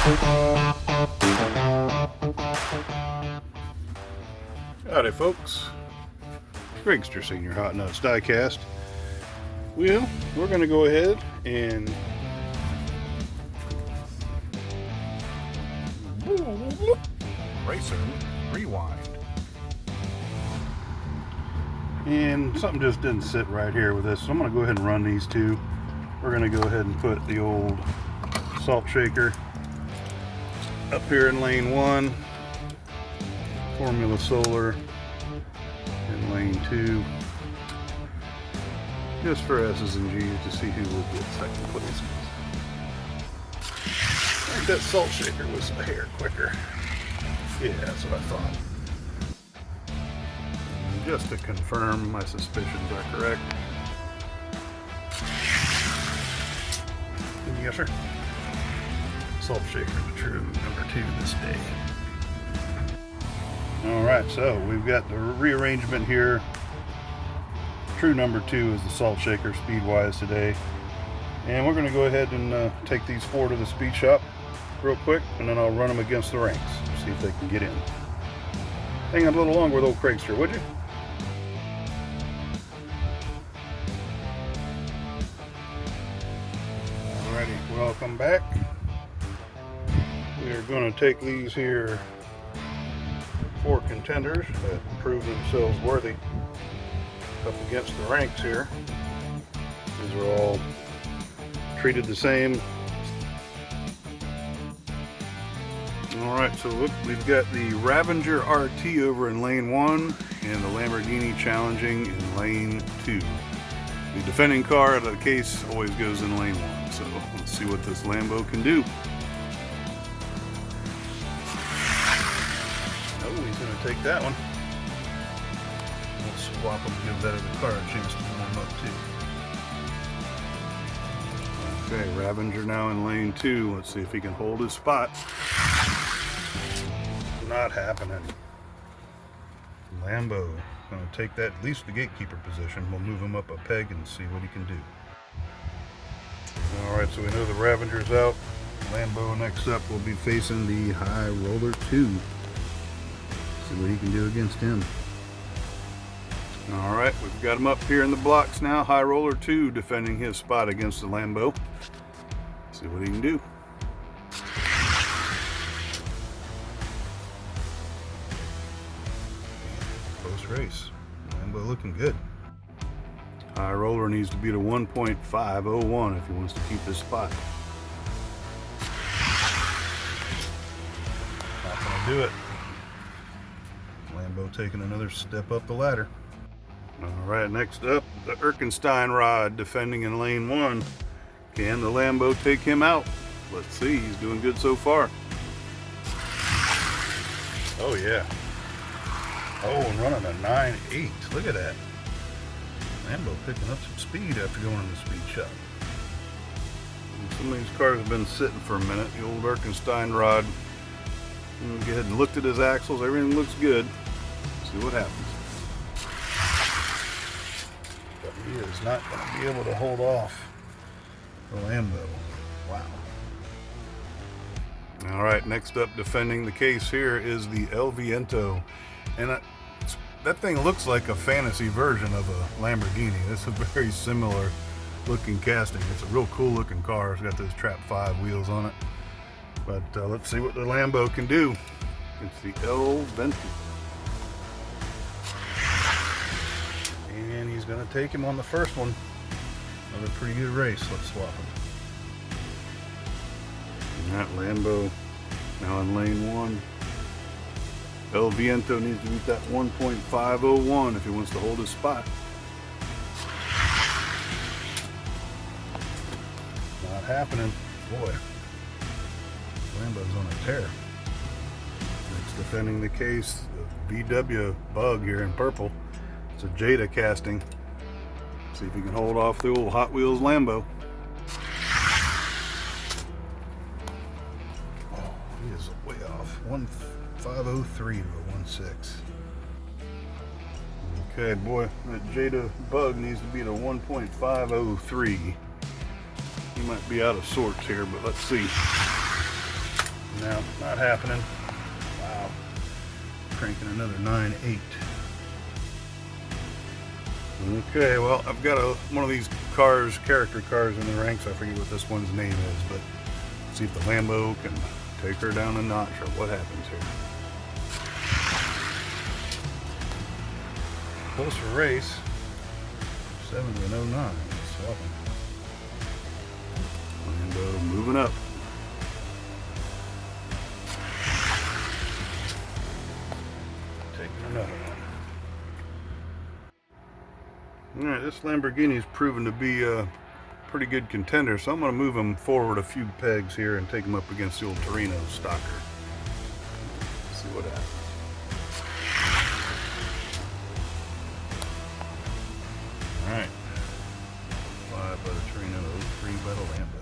Howdy folks, Gregster Senior Hot Nuts Diecast. Well, we're going to go ahead and Racer Rewind. And something just didn't sit right here with this, so I'm going to go ahead and run these two. We're going to go ahead and put the old salt shaker up here in lane 1, Formula Solar in lane 2, just for S's and G's to see who will get second place. I think that salt shaker was a hair quicker. Yeah, that's what I thought. And just to confirm my suspicions are correct. Yes, sir. Salt shaker, the true number 2 this day. Alright, so we've got the rearrangement here. True number 2 is the salt shaker speed-wise today. And we're going to go ahead and take these 4 to the speed shop real quick, and then I'll run them against the ranks, see if they can get in. Hang on a little longer with old Craigster, would you? Alrighty, welcome back. We are going to take these here 4 contenders that prove themselves worthy up against the ranks here. These are all treated the same. Alright, so look, we've got the Ravager RT over in lane 1 and the Lamborghini challenging in lane 2. The defending car out of the case always goes in lane 1, so let's see what this Lambo can do. Oh, he's going to take that one. We'll swap him, give that other car a chance to warm up too. Okay, Ravager now in lane 2. Let's see if he can hold his spot. Not happening. Lambo going to take that, at least the gatekeeper position. We'll move him up a peg and see what he can do. Alright, so we know the Ravager's out. Lambo next up will be facing the High Roller 2. See what he can do against him. Alright, we've got him up here in the blocks now. High Roller 2 defending his spot against the Lambo. See what he can do. Close race. Lambo looking good. High Roller needs to beat a 1.501 if he wants to keep his spot. Not gonna do it. Lambo taking another step up the ladder. Alright, next up, the Erkenstein Rod defending in lane 1. Can the Lambo take him out? Let's see, he's doing good so far. Oh yeah. Oh, and running a 9.8. Look at that. Lambo picking up some speed after going in the speed shop. And some of these cars have been sitting for a minute. The old Erkenstein Rod. Go ahead and looked at his axles. Everything looks good. See what happens. But he is not going to be able to hold off the Lambo. Wow. Alright, next up defending the case here is the El Viento. And that thing looks like a fantasy version of a Lamborghini. It's a very similar looking casting. It's a real cool looking car. It's got those Trap 5 wheels on it. But let's see what the Lambo can do. It's the El Vento. And he's going to take him on the first one. Another pretty good race. Let's swap him. And that Lambo now in lane 1. El Viento needs to beat that 1.501 if he wants to hold his spot. Not happening. Boy, Lambo's on a tear. Next defending the case, the VW Bug here in purple. It's a Jada casting. See if he can hold off the old Hot Wheels Lambo. Oh, he is way off. 1.503 to a 1.6. Okay, boy, that Jada Bug needs to beat a 1.503. He might be out of sorts here, but let's see. No, not happening. Wow. Cranking another 9.8. Okay, well, I've got one of these cars, character cars in the ranks. I forget what this one's name is, but see if the Lambo can take her down a notch or what happens here. Closer race. 7:09. Swapping. Lambo moving up. Taking another one. Alright, this Lamborghini's proven to be a pretty good contender, so I'm going to move him forward a few pegs here and take him up against the old Torino stocker. Let's see what happens. Alright. 5 by the Torino, 03 by the Lambo.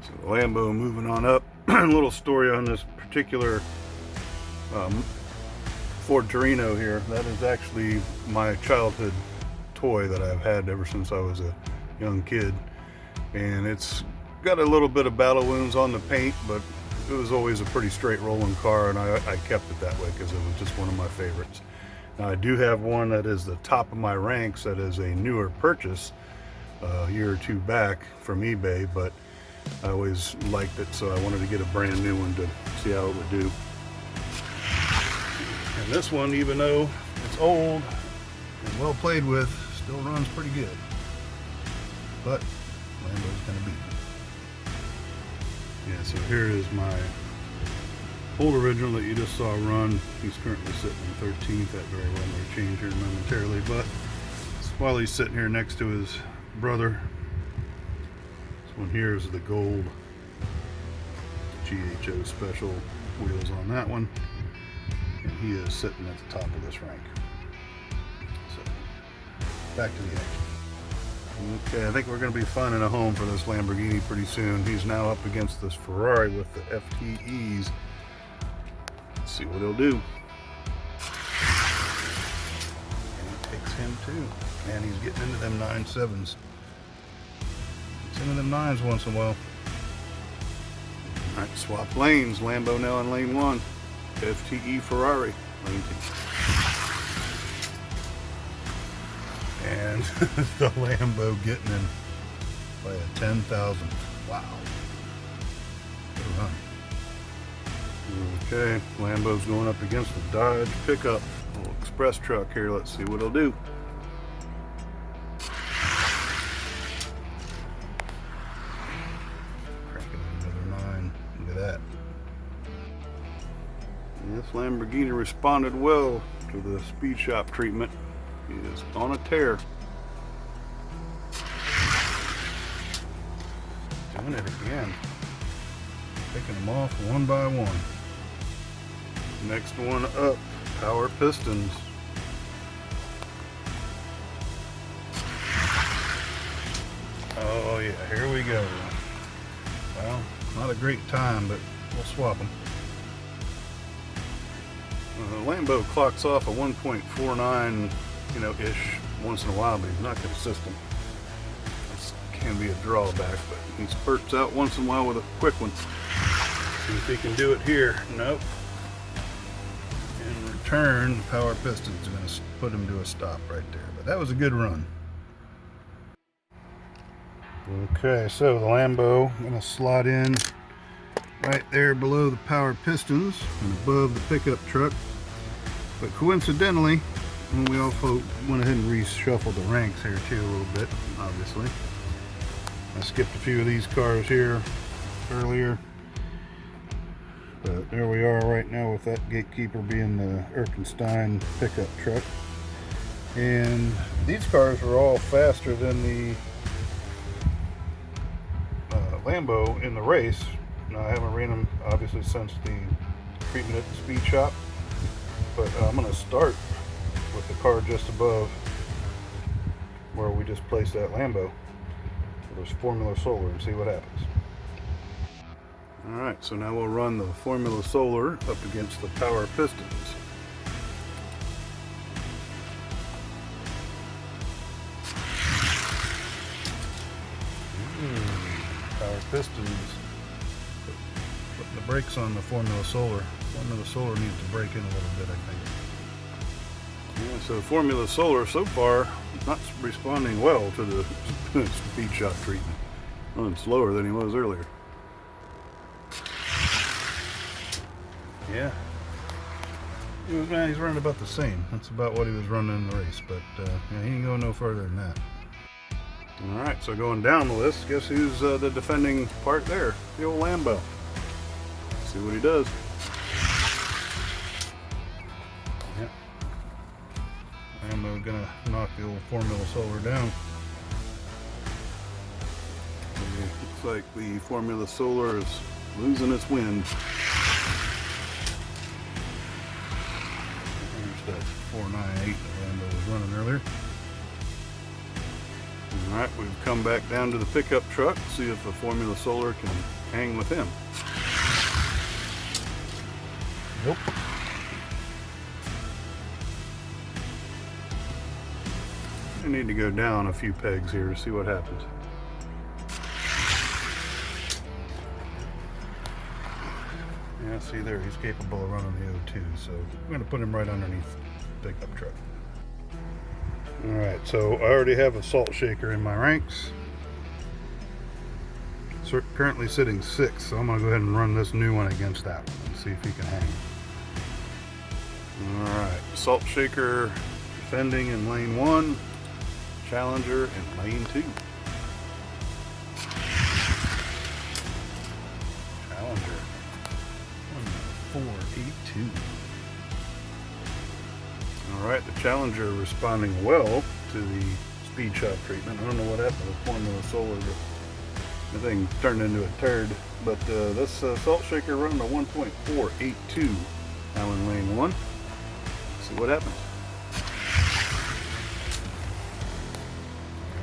So the Lambo moving on up. A little story on this particular Ford Torino here. That is actually my childhood toy that I've had ever since I was a young kid. And it's got a little bit of battle wounds on the paint, but it was always a pretty straight rolling car, and I kept it that way because it was just one of my favorites. Now, I do have one that is the top of my ranks that is a newer purchase a year or two back from eBay, but I always liked it, so I wanted to get a brand new one to see how it would do. And this one, even though it's old and well played with, still runs pretty good. But Lambo's gonna beat me. Yeah, so here is my old original that you just saw run. He's currently sitting in 13th. That very well may change here momentarily, but while he's sitting here next to his brother, this one here is the gold GHO special wheels on that one, and he is sitting at the top of this rank. So back to the action. Okay, I think we're going to be finding a home for this Lamborghini pretty soon. He's now up against this Ferrari with the FTEs. Let's see what he'll do. And it takes him too. And he's getting into them 9.7s. Gets into them 9s once in a while. Alright, swap lanes. Lambo now in lane 1. FTE Ferrari, lane 2. And the Lambo getting him by a 10,000th. Wow. Good run. Okay, Lambo's going up against the Dodge pickup, little express truck here. Let's see what it'll do. Cranking another 9. Look at that. And this Lamborghini responded well to the speed shop treatment. He is on a tear. Doing it again. Picking them off one by one. Next one up, Power Pistons. Oh yeah, here we go. Well, not a great time, but we'll swap them. The Lambo clocks off a 1.49, ish once in a while, but he's not consistent. This can be a drawback, but he spurts out once in a while with a quick one. See if he can do it here. Nope. In return, the Power Pistons are going to put him to a stop right there. But that was a good run. Okay, so the Lambo going to slot in right there below the Power Pistons and above the pickup truck. But coincidentally, we also went ahead and reshuffled the ranks here too a little bit, obviously. I skipped a few of these cars here earlier. But there we are right now with that gatekeeper being the Erkenstein pickup truck. And these cars are all faster than the Lambo in the race. Now, I haven't ran them obviously since the treatment at the speed shop, but I'm going to start with the car just above where we just placed that Lambo. There's Formula Solar and see what happens. Alright, so now we'll run the Formula Solar up against the Power Pistons. Power Pistons putting the brakes on the Formula Solar. Formula Solar needs to break in a little bit, I think. Yeah, so Formula Solar so far not responding well to the speed shop treatment. Running slower than he was earlier. Yeah. He's running about the same. That's about what he was running in the race, but yeah, he ain't going no further than that. Alright, so going down the list, guess who's the defending part there? The old Lambo. Let's see what he does. Yep. Lambo gonna knock the old Formula Solar down. Looks like the Formula Solar is losing its wind. There's that 498 that Lambo was running earlier. Alright, we've come back down to the pickup truck, see if the Formula Solar can hang with him. Nope. I need to go down a few pegs here to see what happens. Yeah, see there, he's capable of running the O2, so I'm going to put him right underneath the pickup truck. Alright, so I already have a salt shaker in my ranks. So currently sitting 6th, so I'm going to go ahead and run this new one against that one and see if he can hang. Alright, salt shaker defending in lane 1, Challenger in lane 2. Challenger 1.482. Alright, the Challenger responding well to the speed shop treatment. I don't know what happened with Formula Solar, but the thing turned into a turd. But this salt shaker running to 1.482 now in lane 1. Let's see what happens.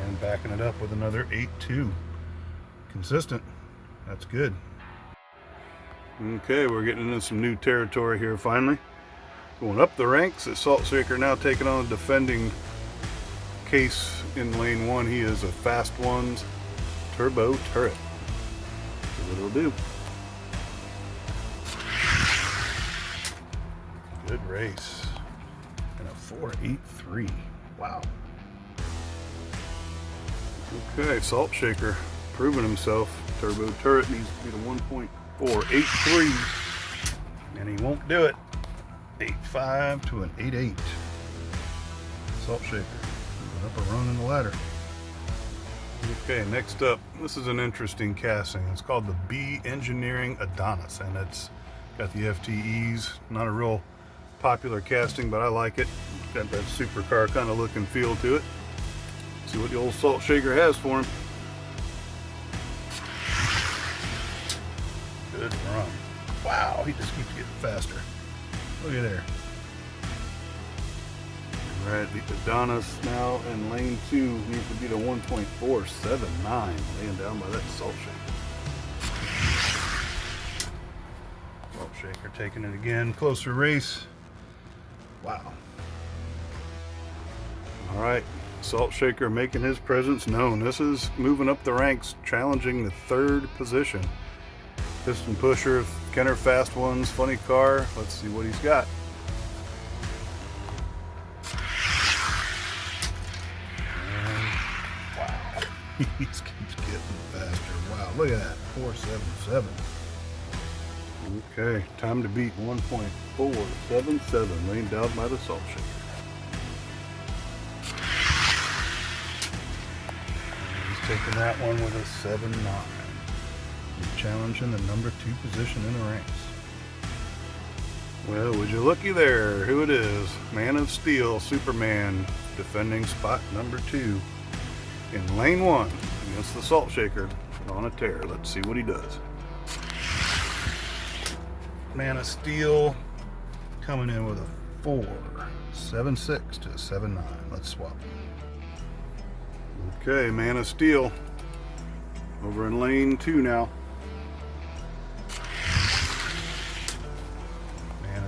And backing it up with another 8.2. Consistent. That's good. Okay, we're getting into some new territory here finally. Going up the ranks, the salt shaker now taking on the defending case in lane 1. He is a Fast Ones turbo turret. See what it'll do. Good race. And a 4.83. Wow. Okay, salt shaker proving himself. Turbo turret needs to be the 1.483, and he won't do it. 8.5 to an 8.8. Salt shaker. Moving up a run in the ladder. Okay, next up, this is an interesting casting. It's called the B Engineering Adonis, and it's got the FTEs. Not a real popular casting, but I like it. It's got that supercar kind of look and feel to it. See what the old salt shaker has for him. Good run. Wow, he just keeps getting faster. Look at there. Alright, the Adonis now in lane 2 needs to be the 1.479, laying down by that salt shaker. Salt shaker taking it again. Closer race. Wow. Alright, salt shaker making his presence known. This is moving up the ranks, challenging the 3rd position. Piston pusher, Kenner Fast Ones, funny car. Let's see what he's got. And wow, he keeps getting faster. Wow, look at that, 4.77. Okay, time to beat 1.477, laying down by the salt shaker. And he's taking that one with a 7.9. Challenging the number 2 position in the ranks. Well, would you looky there who it is. Man of Steel, Superman, defending spot number 2 in lane 1 against the salt shaker on a tear. Let's see what he does. Man of Steel coming in with a 4.76 to a 7.9. Let's swap. Okay, Man of Steel over in lane 2 now.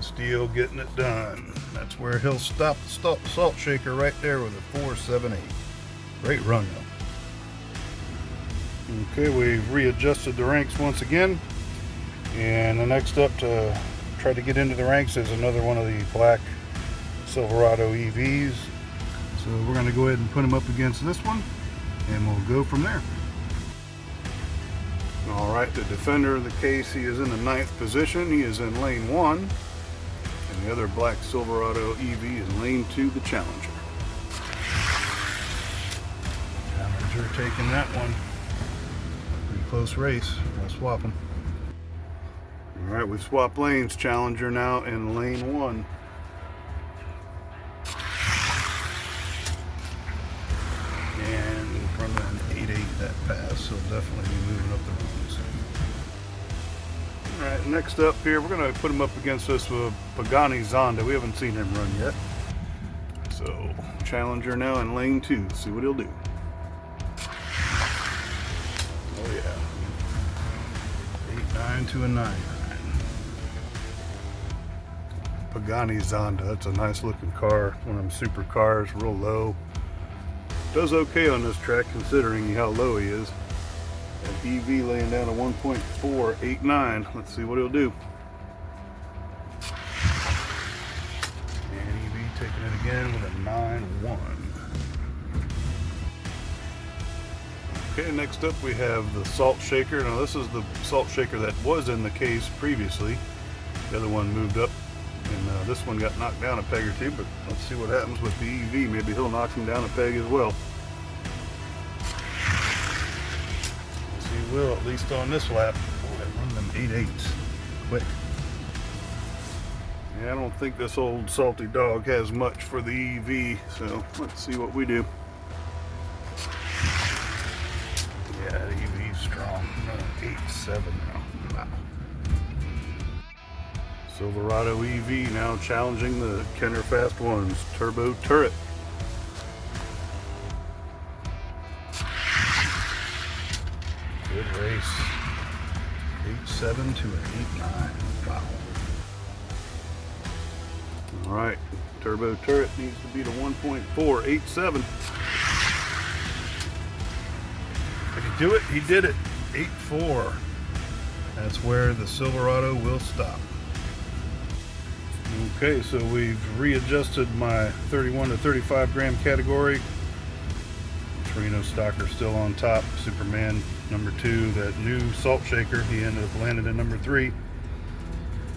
Steel getting it done. That's where he'll stop the salt shaker right there with a 4.78. Great run though. Okay, we've readjusted the ranks once again. And the next up to try to get into the ranks is another one of the black Silverado EVs. So we're going to go ahead and put him up against this one, and we'll go from there. All right, the defender of the case, he is in the 9th position. He is in lane 1, and the other black Silverado EV is lane 2, the Challenger. Challenger taking that one. Pretty close race. We'll swap them. All right, we've swapped lanes. Challenger now in lane 1. And from an 8.8 that pass, so definitely be moving up the runs. All right, next up here, we're going to put him up against this Pagani Zonda. We haven't seen him run yet. So, Challenger now in lane 2. See what he'll do. Oh yeah. 8.9 to a 9.9. Pagani Zonda, that's a nice looking car. One of them super cars, real low. Does okay on this track considering how low he is. That EV laying down a 1.489. Let's see what he'll do. And EV taking it again with a 9.1. Okay, next up we have the Salt Shaker. Now this is the Salt Shaker that was in the case previously. The other one moved up, and this one got knocked down a peg or two, but let's see what happens with the EV. Maybe he'll knock him down a peg as well. He will, at least on this lap. Boy, one of them 8.8s. Quick. Yeah, I don't think this old salty dog has much for the EV, so let's see what we do. Yeah, the EV's strong. 8.7 now. Wow. Silverado EV now challenging the Kenner Fast Ones turbo turret. Good race. 8.7 to an 8.9. Wow. All right, turbo turret needs to be to 1.487. Did he do it? He did it. 8.4. That's where the Silverado will stop. Okay, so we've readjusted my 31 to 35 gram category. Torino Stalker still on top. Superman number 2. That new Salt Shaker, he ended up landing at number 3.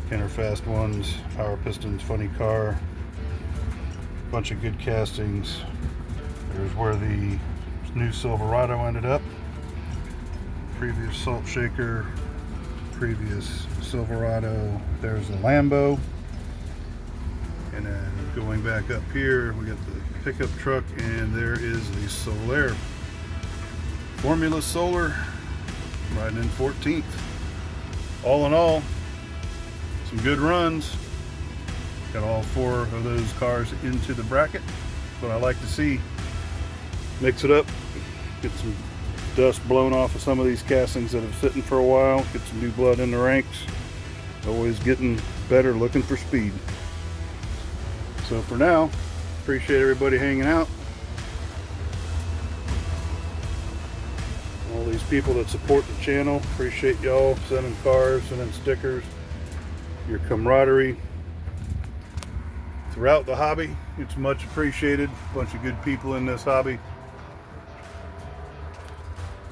Kenner Fast Ones, Power Pistons, Funny Car. Bunch of good castings. There's where the new Silverado ended up. Previous Salt Shaker, previous Silverado. There's the Lambo. And then going back up here, we got the pickup truck, and there is the Solaire. Formula Solar, riding in 14th. All in all, some good runs. Got all 4 of those cars into the bracket. That's what I like to see. Mix it up, get some dust blown off of some of these castings that have sitting for a while, get some new blood in the ranks. Always getting better, looking for speed. So for now, appreciate everybody hanging out. All these people that support the channel, appreciate y'all sending cars, sending stickers, your camaraderie throughout the hobby. It's much appreciated. Bunch of good people in this hobby.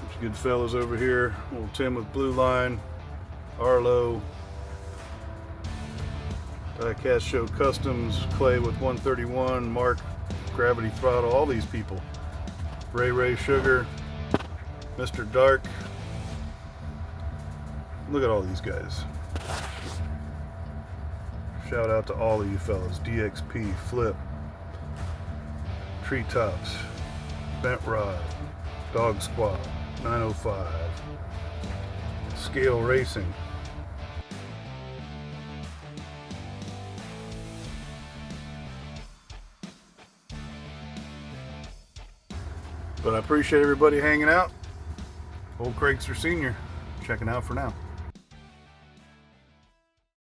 Bunch of good fellas over here. Old Tim with Blue Line, Arlo, Diecast Show Customs, Clay with 131, Mark, Gravity Throttle, all these people. Ray Sugar, Mr. Dark. Look at all these guys. Shout out to all of you fellas. DXP, Flip, Treetops, Bent Rod, Dog Squad, 905, Scale Racing. But I appreciate everybody hanging out. Old Craigster Sr. checking out for now.